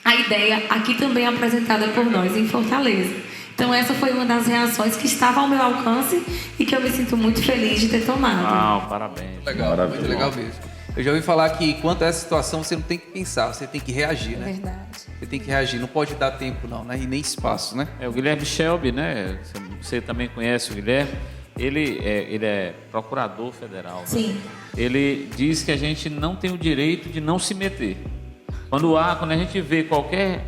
a ideia aqui também apresentada por nós em Fortaleza. Então essa foi uma das reações que estava ao meu alcance e que eu me sinto muito feliz de ter tomado. Uau, parabéns. Legal, muito legal mesmo. Eu já ouvi falar que quanto a essa situação você não tem que pensar, você tem que reagir, né? Verdade. Você tem que reagir, não pode dar tempo não, né? E nem espaço, né? O Guilherme Shelby, né? Você também conhece o Guilherme. Ele é procurador federal. Sim. Né? Ele diz que a gente não tem o direito de não se meter. Quando a gente vê qualquer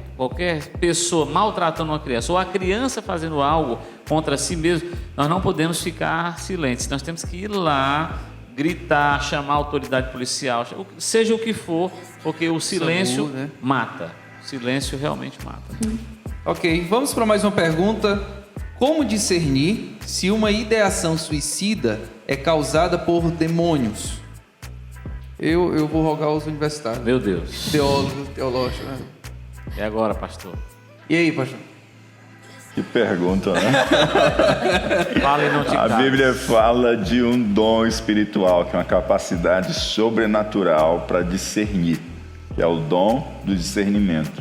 pessoa maltratando uma criança, ou a criança fazendo algo contra si mesmo, nós não podemos ficar silentes. Nós temos que ir lá, gritar, chamar a autoridade policial, seja o que for, porque o silêncio né? Mata. O silêncio realmente mata. Ok, vamos para mais uma pergunta. Como discernir se uma ideação suicida é causada por demônios? Eu vou rogar aos universitários. Meu Deus. Teológico, né? E agora, pastor? E aí, pastor? Que pergunta, né? Fala e não te A cales. Bíblia fala de um dom espiritual, que é uma capacidade sobrenatural para discernir, que é o dom do discernimento.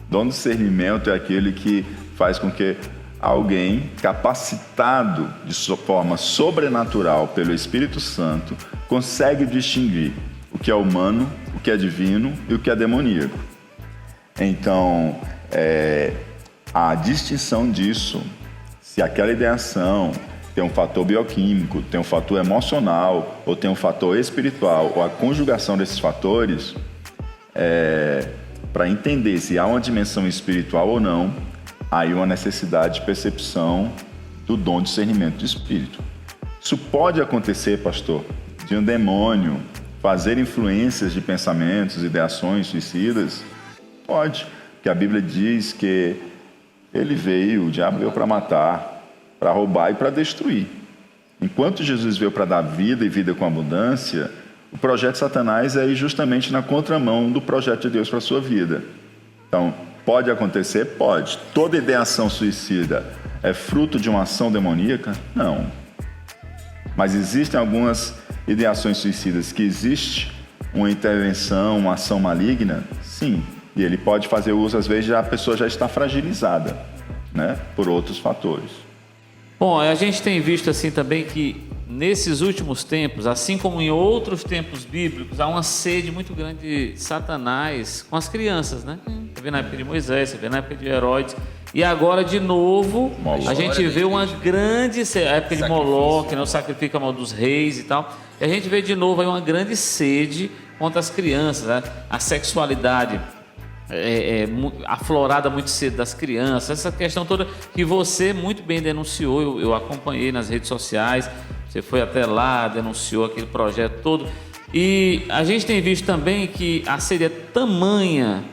O dom do discernimento é aquele que faz com que alguém capacitado de forma sobrenatural pelo Espírito Santo consegue distinguir o que é humano, o que é divino e o que é demoníaco. Então, a distinção disso, se aquela ideação tem um fator bioquímico, tem um fator emocional, ou tem um fator espiritual, ou a conjugação desses fatores, para entender se há uma dimensão espiritual ou não, aí uma necessidade de percepção do dom de discernimento de espírito. Isso pode acontecer, pastor, de um demônio fazer influências de pensamentos, ideações suicidas? Pode, porque a Bíblia diz que o diabo veio para matar, para roubar e para destruir. Enquanto Jesus veio para dar vida e vida com abundância, o projeto de Satanás é ir justamente na contramão do projeto de Deus para a sua vida. Então, pode acontecer? Pode. Toda ideação suicida é fruto de uma ação demoníaca? Não. Mas existem algumas ideações suicidas que existe uma intervenção, uma ação maligna? Sim. E ele pode fazer uso, às vezes, a pessoa já está fragilizada, né, por outros fatores. Bom, a gente tem visto assim também que nesses últimos tempos, assim como em outros tempos bíblicos, há uma sede muito grande de Satanás com as crianças, né? Você vê na época de Moisés, você vê na época de Herodes, e agora de novo a gente vê uma grande a época de Moloque, né? O sacrifício mal dos reis e tal, e a gente vê de novo aí uma grande sede contra as crianças, né? A sexualidade aflorada muito cedo das crianças, essa questão toda que você muito bem denunciou, eu acompanhei nas redes sociais, você foi até lá, denunciou aquele projeto todo, e a gente tem visto também que a sede é tamanha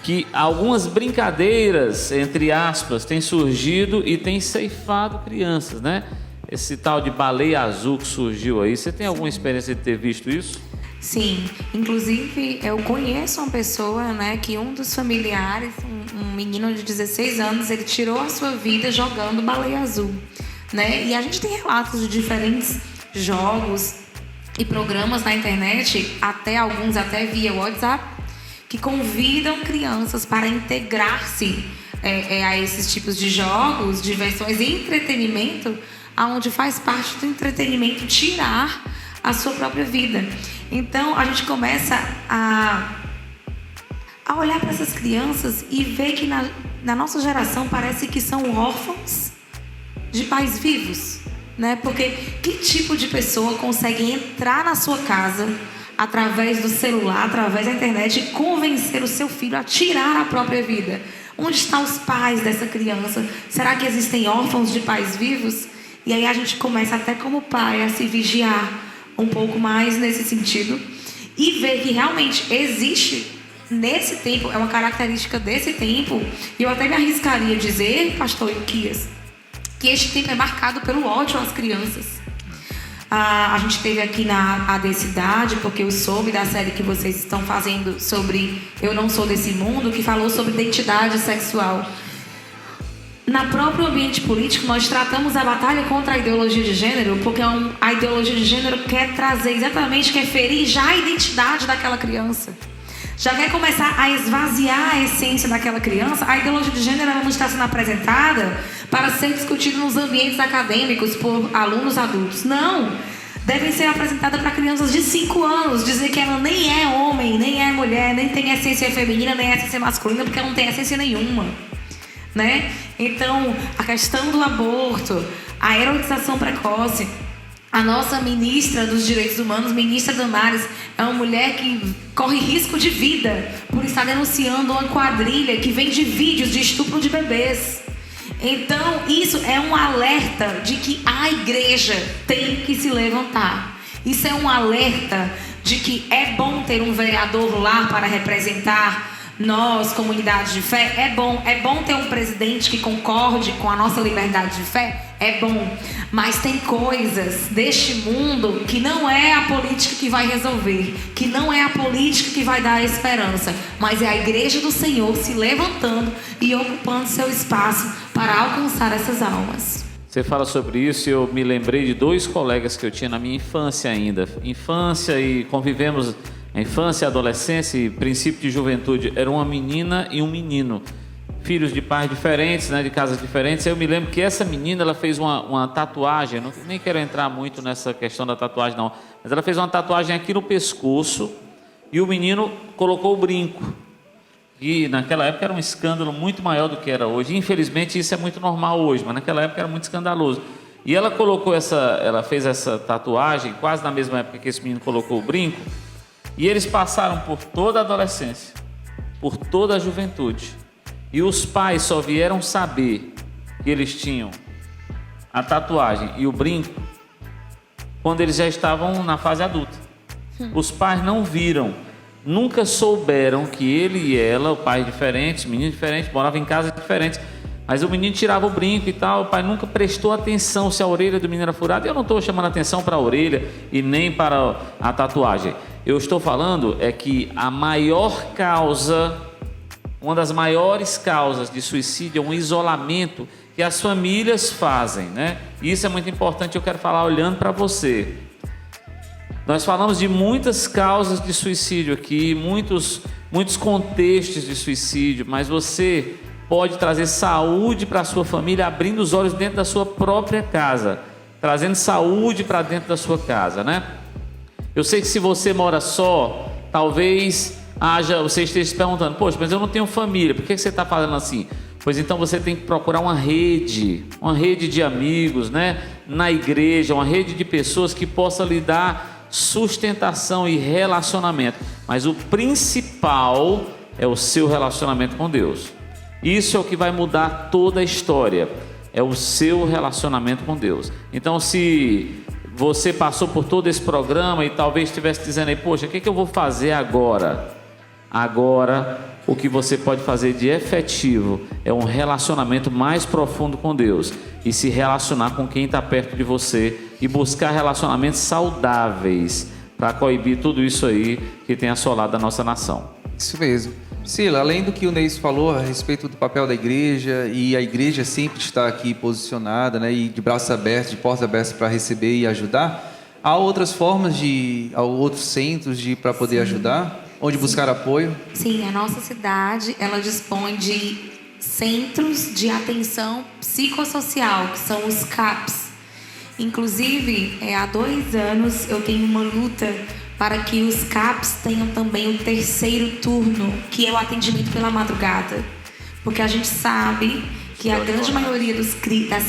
que algumas brincadeiras, entre aspas, têm surgido e têm ceifado crianças, né? Esse tal de baleia azul que surgiu aí, você tem alguma experiência de ter visto isso? Sim, inclusive eu conheço uma pessoa, né, que um dos familiares, um menino de 16 anos, ele tirou a sua vida jogando baleia azul, né? E a gente tem relatos de diferentes jogos e programas na internet, alguns até via WhatsApp, que convidam crianças para integrar-se a esses tipos de jogos, diversões e entretenimento, aonde faz parte do entretenimento tirar a sua própria vida. Então, a gente começa a olhar para essas crianças e ver que na nossa geração parece que são órfãos de pais vivos, né? Porque que tipo de pessoa consegue entrar na sua casa através do celular, através da internet e convencer o seu filho a tirar a própria vida? Onde estão os pais dessa criança? Será que existem órfãos de pais vivos? E aí a gente começa até como pai a se vigiar um pouco mais nesse sentido e ver que realmente existe nesse tempo, é uma característica desse tempo, e eu até me arriscaria a dizer, pastor Ilquias, que este tempo é marcado pelo ódio às crianças. A gente teve aqui na AD Cidade, porque eu soube da série que vocês estão fazendo sobre Eu Não Sou Desse Mundo, que falou sobre identidade sexual. Na próprio ambiente político, nós tratamos a batalha contra a ideologia de gênero, porque a ideologia de gênero quer trazer exatamente, quer ferir já a identidade daquela criança. Já quer começar a esvaziar a essência daquela criança. A ideologia de gênero ela não está sendo apresentada para ser discutida nos ambientes acadêmicos por alunos adultos. Não! Devem ser apresentadas para crianças de 5 anos, dizer que ela nem é homem, nem é mulher, nem tem essência feminina, nem essência masculina, porque ela não tem essência nenhuma. Né? Então, a questão do aborto, a erotização precoce, a nossa ministra dos Direitos Humanos, ministra Damares, é uma mulher que corre risco de vida por estar denunciando uma quadrilha que vende vídeos de estupro de bebês. Então, isso é um alerta de que a igreja tem que se levantar. Isso é um alerta de que é bom ter um vereador lá para representar nós, comunidade de fé. É bom ter um presidente que concorde com a nossa liberdade de fé. É bom, mas tem coisas deste mundo que não é a política que vai resolver, que não é a política que vai dar a esperança, mas é a igreja do Senhor se levantando e ocupando seu espaço para alcançar essas almas. Você fala sobre isso e eu me lembrei de 2 colegas que eu tinha na minha infância ainda. Infância e convivemos, a infância, a adolescência e princípio de juventude. Era uma menina e um menino. filhos de pais diferentes, né, de casas diferentes. Eu me lembro que essa menina, ela fez uma tatuagem, nem quero entrar muito nessa questão da tatuagem não, mas ela fez uma tatuagem aqui no pescoço e o menino colocou o brinco. E naquela época era um escândalo muito maior do que era hoje. Infelizmente isso é muito normal hoje, mas naquela época era muito escandaloso. E ela ela fez essa tatuagem quase na mesma época que esse menino colocou o brinco. E eles passaram por toda a adolescência, por toda a juventude. E os pais só vieram saber que eles tinham a tatuagem e o brinco quando eles já estavam na fase adulta. Os pais não viram, nunca souberam que ele e ela, o pai diferentes, menino diferente, moravam em casas diferentes. Mas o menino tirava o brinco e tal, o pai nunca prestou atenção se a orelha do menino era furada. Eu não estou chamando atenção para a orelha e nem para a tatuagem. Eu estou falando é que a maior causa, uma das maiores causas de suicídio é um isolamento que as famílias fazem, né? E isso é muito importante, eu quero falar olhando para você. Nós falamos de muitas causas de suicídio aqui, muitos contextos de suicídio, mas você pode trazer saúde para a sua família abrindo os olhos dentro da sua própria casa, trazendo saúde para dentro da sua casa, né? Eu sei que se você mora só, talvez você esteja se perguntando, poxa, mas eu não tenho família, por que você está falando assim? Pois então você tem que procurar uma rede de amigos, né? Na igreja, uma rede de pessoas que possa lhe dar sustentação e relacionamento. Mas o principal é o seu relacionamento com Deus. Isso é o que vai mudar toda a história, é o seu relacionamento com Deus. Então, se você passou por todo esse programa e talvez estivesse dizendo aí, poxa, o que eu vou fazer agora? Agora, o que você pode fazer de efetivo é um relacionamento mais profundo com Deus e se relacionar com quem está perto de você e buscar relacionamentos saudáveis para coibir tudo isso aí que tem assolado a nossa nação. Isso mesmo. Sila, além do que o Neis falou a respeito do papel da igreja, e a igreja sempre está aqui posicionada, né, e de braços abertos, de portas abertas para receber e ajudar, há outras formas há outros centros para poder ajudar, onde buscar apoio? Sim, a nossa cidade, ela dispõe de centros de atenção psicossocial, que são os CAPs. Inclusive, há 2 anos eu tenho uma luta para que os CAPs tenham também o 3º turno, que é o atendimento pela madrugada. Porque a gente sabe que a grande maioria das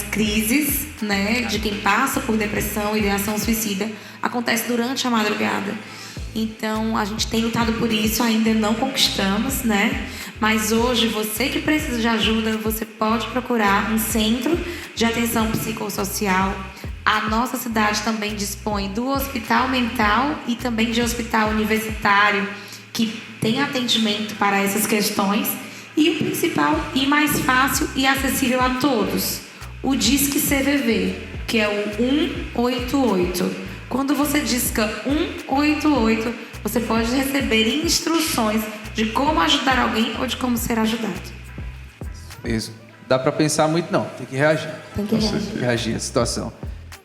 crises, né, de quem passa por depressão e ideação suicida, acontece durante a madrugada. Então, a gente tem lutado por isso, ainda não conquistamos, né? Mas hoje, você que precisa de ajuda, você pode procurar um centro de atenção psicossocial. A nossa cidade também dispõe do hospital mental e também de hospital universitário, que tem atendimento para essas questões. E o principal e mais fácil e acessível a todos, o Disque CVV, que é o 188. Quando você disca 188, você pode receber instruções de como ajudar alguém ou de como ser ajudado. Mesmo. Dá para pensar muito não, tem que reagir. Tem que reagir à situação.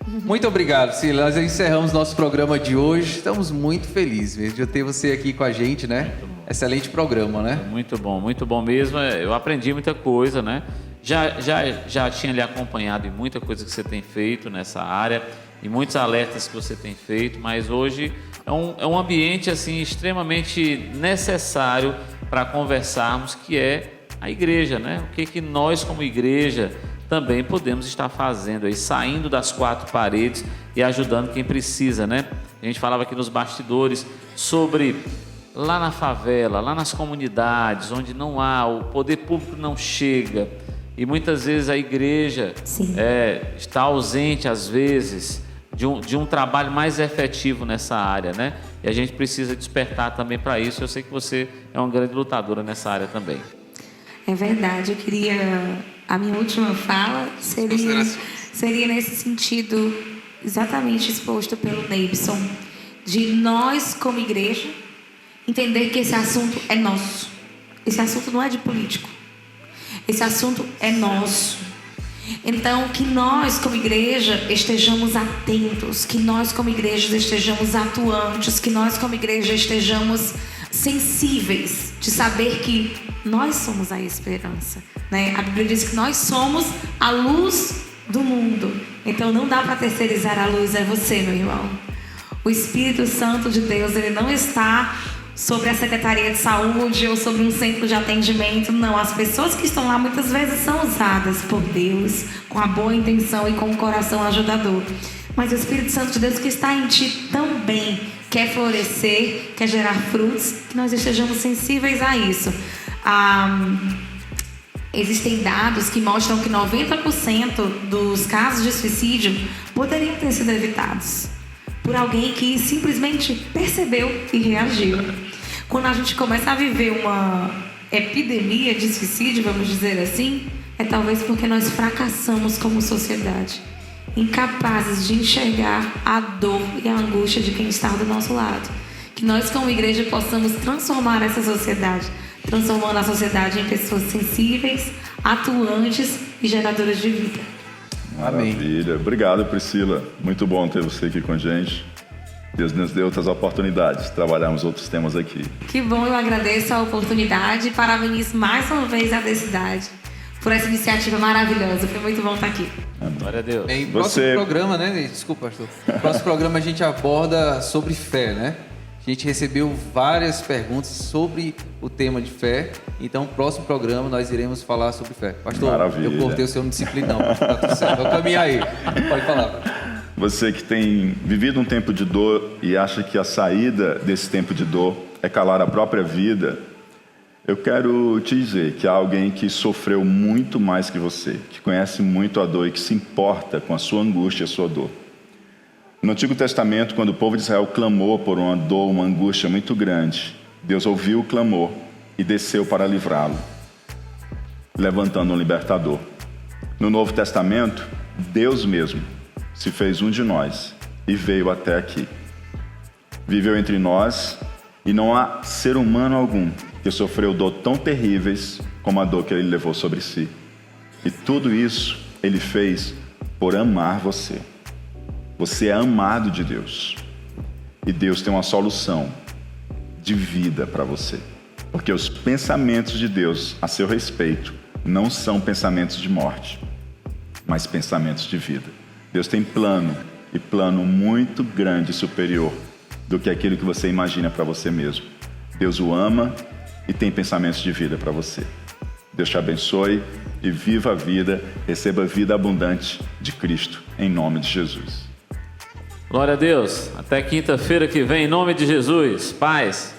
Muito obrigado, Sila. Nós encerramos nosso programa de hoje. Estamos muito felizes mesmo de ter você aqui com a gente, né? Excelente programa, né? Muito bom mesmo. Eu aprendi muita coisa, né? Já tinha lhe acompanhado em muita coisa que você tem feito nessa área e muitos alertas que você tem feito, mas hoje é um ambiente assim extremamente necessário para conversarmos, que é a igreja, né? O que nós como igreja também podemos estar fazendo aí, saindo das 4 paredes e ajudando quem precisa, né? A gente falava aqui nos bastidores sobre lá na favela, lá nas comunidades, onde não há, o poder público não chega e muitas vezes a igreja está ausente às vezes de um trabalho mais efetivo nessa área, né? E a gente precisa despertar também para isso. Eu sei que você é uma grande lutadora nessa área também. É verdade, eu queria... A minha última fala seria nesse sentido exatamente exposto pelo Neibson, de nós como igreja entender que esse assunto é nosso. Esse assunto não é de político. Esse assunto é nosso. Então, que nós como igreja estejamos atentos, que nós como igreja estejamos atuantes, que nós como igreja estejamos sensíveis de saber que nós somos a esperança, né? A Bíblia diz que nós somos a luz do mundo. Então não dá para terceirizar a luz, é você, meu irmão. O Espírito Santo de Deus, ele não está sobre a Secretaria de Saúde ou sobre um centro de atendimento. Não, as pessoas que estão lá muitas vezes são usadas por Deus com a boa intenção e com o coração ajudador. Mas o Espírito Santo de Deus que está em ti também quer florescer, quer gerar frutos, que nós estejamos sensíveis a isso. Existem dados que mostram que 90% dos casos de suicídio poderiam ter sido evitados por alguém que simplesmente percebeu e reagiu. Quando a gente começa a viver uma epidemia de suicídio, vamos dizer assim, é talvez porque nós fracassamos como sociedade, incapazes de enxergar a dor e a angústia de quem está do nosso lado. Que nós, como igreja, possamos transformar essa sociedade, transformando a sociedade em pessoas sensíveis, atuantes e geradoras de vida. Maravilha. Obrigado, Priscila. Muito bom ter você aqui com a gente. Deus nos deu outras oportunidades de trabalharmos outros temas aqui. Que bom, eu agradeço a oportunidade e parabenizo mais uma vez a Decidade por essa iniciativa maravilhosa. Foi muito bom estar aqui. Glória a Deus. Em próximo programa, né? Desculpa, pastor. No próximo programa a gente aborda sobre fé, né? A gente recebeu várias perguntas sobre o tema de fé. Então, no próximo programa nós iremos falar sobre fé. Pastor, maravilha. Eu cortei o seu disciplina, não. Tá tudo certo. Vou caminhar aí. Pode falar. Você que tem vivido um tempo de dor e acha que a saída desse tempo de dor é calar a própria vida, eu quero te dizer que há alguém que sofreu muito mais que você, que conhece muito a dor e que se importa com a sua angústia e a sua dor. No Antigo Testamento, quando o povo de Israel clamou por uma dor, uma angústia muito grande, Deus ouviu o clamor e desceu para livrá-lo, levantando um libertador. No Novo Testamento, Deus mesmo se fez um de nós e veio até aqui. Viveu entre nós e não há ser humano algum que sofreu dor tão terríveis como a dor que ele levou sobre si. E tudo isso ele fez por amar você. Você é amado de Deus. E Deus tem uma solução de vida para você. Porque os pensamentos de Deus a seu respeito não são pensamentos de morte, mas pensamentos de vida. Deus tem plano, e plano muito grande e superior do que aquilo que você imagina para você mesmo. Deus o ama e tem pensamentos de vida para você. Deus te abençoe e viva a vida, receba a vida abundante de Cristo, em nome de Jesus. Glória a Deus. Até quinta-feira que vem, em nome de Jesus. Paz.